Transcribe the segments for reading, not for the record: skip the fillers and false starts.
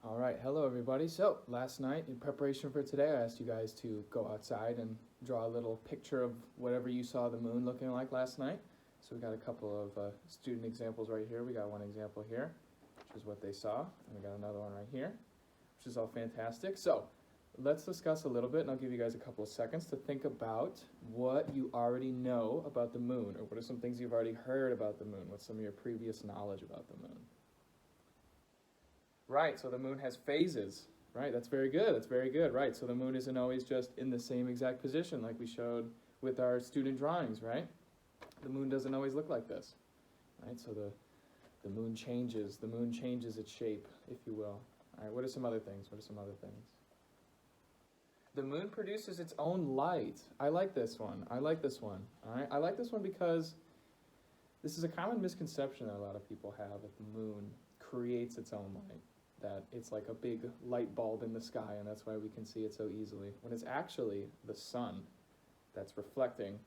All right, hello everybody. So last night in preparation for today, I asked you guys to go outside and draw a little picture of whatever you saw the moon looking like last night. So we got a couple of student examples right here. We got one example here, which is what they saw, and we got another one right here, which is all fantastic. So let's discuss a little bit, and I'll give you guys a couple of seconds to think about what you already know about the moon, or what are some things you've already heard about the moon. What's some of your previous knowledge about the moon? Right, so the moon has phases. Right, that's very good. That's very good. Right, so the moon isn't always just in the same exact position like we showed with our student drawings, right? The moon doesn't always look like this. Right, so the moon changes. The moon changes its shape, if you will. All right, what are some other things? What are some other things? The moon produces its own light. I like this one. I like this one. All right, I like this one because this is a common misconception that a lot of people have that the moon creates its own light, that it's like a big light bulb in the sky and that's why we can see it so easily, when it's actually the sun that's reflecting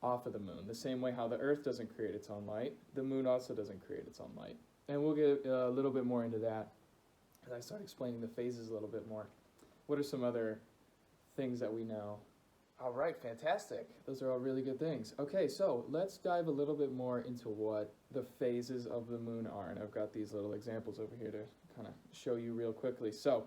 off of the moon. The same way how the earth doesn't create its own light, the moon also doesn't create its own light. And we'll get a little bit more into that as I start explaining the phases a little bit more. What are some other things that we know? All right, fantastic. Those are all really good things. Okay, so let's dive a little bit more into what the phases of the moon are. And I've got these little examples over here to kind of show you real quickly. So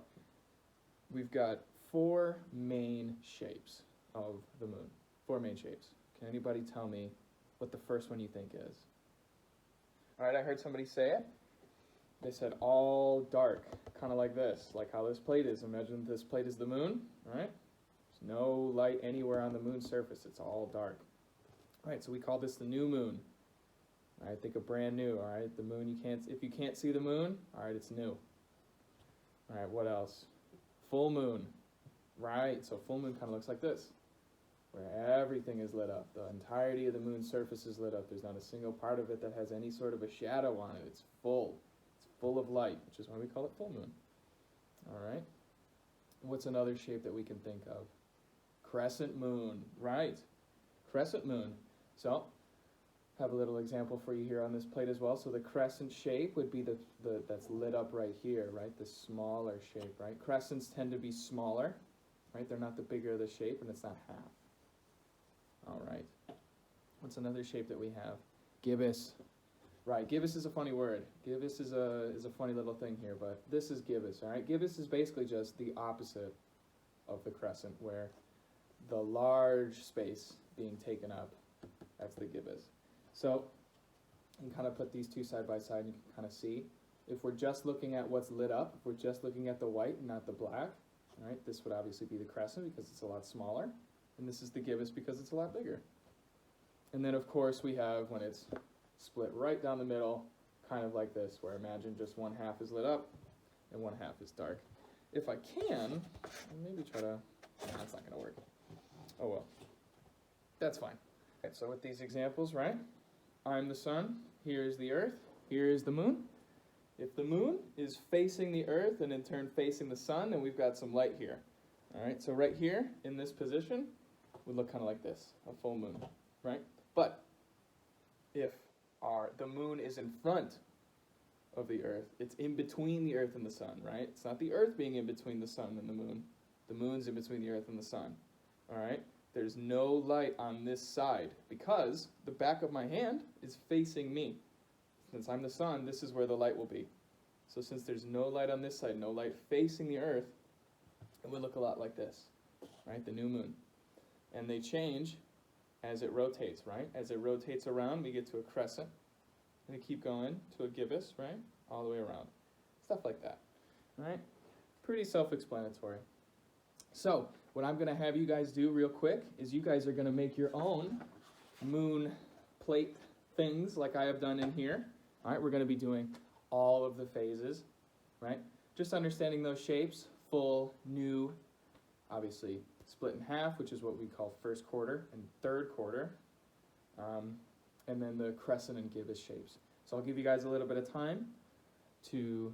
we've got four main shapes of the moon. Four main shapes. Can anybody tell me what the first one you think is? All right, I heard somebody say it. They said all dark, kind of like this, like how this plate is. Imagine this plate is the moon, all right? There's no light anywhere on the moon's surface. It's all dark. All right, so we call this the new moon. All right, think of brand new, all right? The moon, if you can't see the moon, all right, it's new. All right, what else? Full moon. Right, so full moon kind of looks like this, where everything is lit up. The entirety of the moon's surface is lit up. There's not a single part of it that has any sort of a shadow on it. It's full. It's full of light, which is why we call it full moon. All right. What's another shape that we can think of? Crescent moon. Right. Crescent moon. So, have a little example for you here on this plate as well. So the crescent shape would be the that's lit up right here, right? The smaller shape, right? Crescents tend to be smaller, right? They're not the bigger the shape, and it's not half. All right. What's another shape that we have? Gibbous. Right, gibbous is a funny word. Gibbous is a funny little thing here, but this is gibbous, all right? Gibbous is basically just the opposite of the crescent, where the large space being taken up, that's the gibbous. So you can kind of put these two side by side and you can kind of see. If we're just looking at what's lit up, if we're just looking at the white and not the black, all right, this would obviously be the crescent because it's a lot smaller, and this is the gibbous because it's a lot bigger. And then of course we have when it's split right down the middle, kind of like this, where imagine just one half is lit up and one half is dark. If I can, maybe try to, that's not gonna work. Oh well, that's fine. Okay, so with these examples, right? I'm the sun, here's the earth, here is the moon. If the moon is facing the earth and in turn facing the sun, then we've got some light here. All right, so right here in this position would look kind of like this, a full moon, right? But if the moon is in front of the earth, it's in between the earth and the sun, right? It's not the earth being in between the sun and the moon. The moon's in between the earth and the sun, all right? There's no light on this side because the back of my hand is facing me. Since I'm the sun, this is where the light will be. So since there's no light on this side, no light facing the earth, it would look a lot like this, right? The new moon. And they change as it rotates, right? As it rotates around, we get to a crescent. And we keep going to a gibbous, right? All the way around. Stuff like that, right? Pretty self-explanatory. So, what I'm going to have you guys do real quick is you guys are going to make your own moon plate things like I have done in here. All right, we're going to be doing all of the phases, right? Just understanding those shapes, full, new, obviously split in half, which is what we call first quarter and third quarter, and then the crescent and gibbous shapes. So I'll give you guys a little bit of time to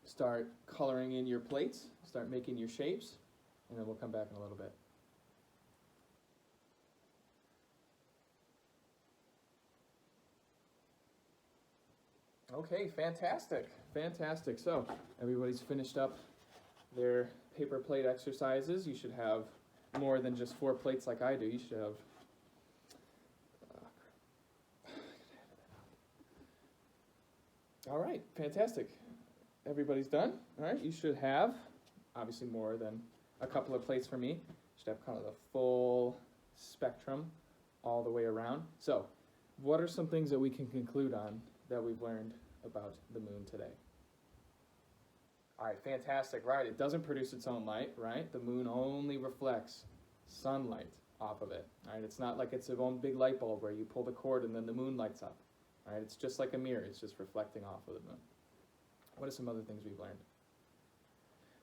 start coloring in your plates, start making your shapes, and then we'll come back in a little bit. Okay, fantastic, fantastic. So everybody's finished up their paper plate exercises. You should have more than just 4 plates like I do. You should have all right, fantastic. Everybody's done. All right, you should have obviously more than a couple of plates for me. You should have kind of the full spectrum all the way around. So what are some things that we can conclude on that we've learned about the moon today? All right, fantastic, right? It doesn't produce its own light, right? The moon only reflects sunlight off of it, right? It's not like it's its own big light bulb where you pull the cord and then the moon lights up, right? It's just like a mirror. It's just reflecting off of the moon. What are some other things we've learned?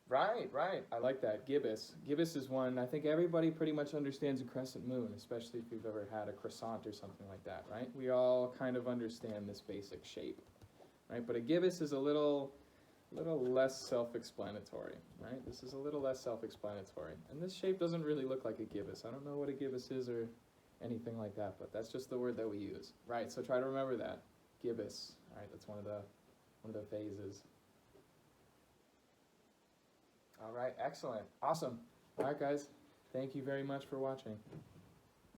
Right. I like that. Gibbous. Gibbous is one, I think everybody pretty much understands a crescent moon, especially if you've ever had a croissant or something like that, right? We all kind of understand this basic shape, right? But a gibbous is a little less self-explanatory, right? This is a little less self-explanatory. And this shape doesn't really look like a gibbous. I don't know what a gibbous is or anything like that, but that's just the word that we use, right? So try to remember that. Gibbous, all right? That's one of the phases. All right, excellent, awesome. All right, guys, thank you very much for watching.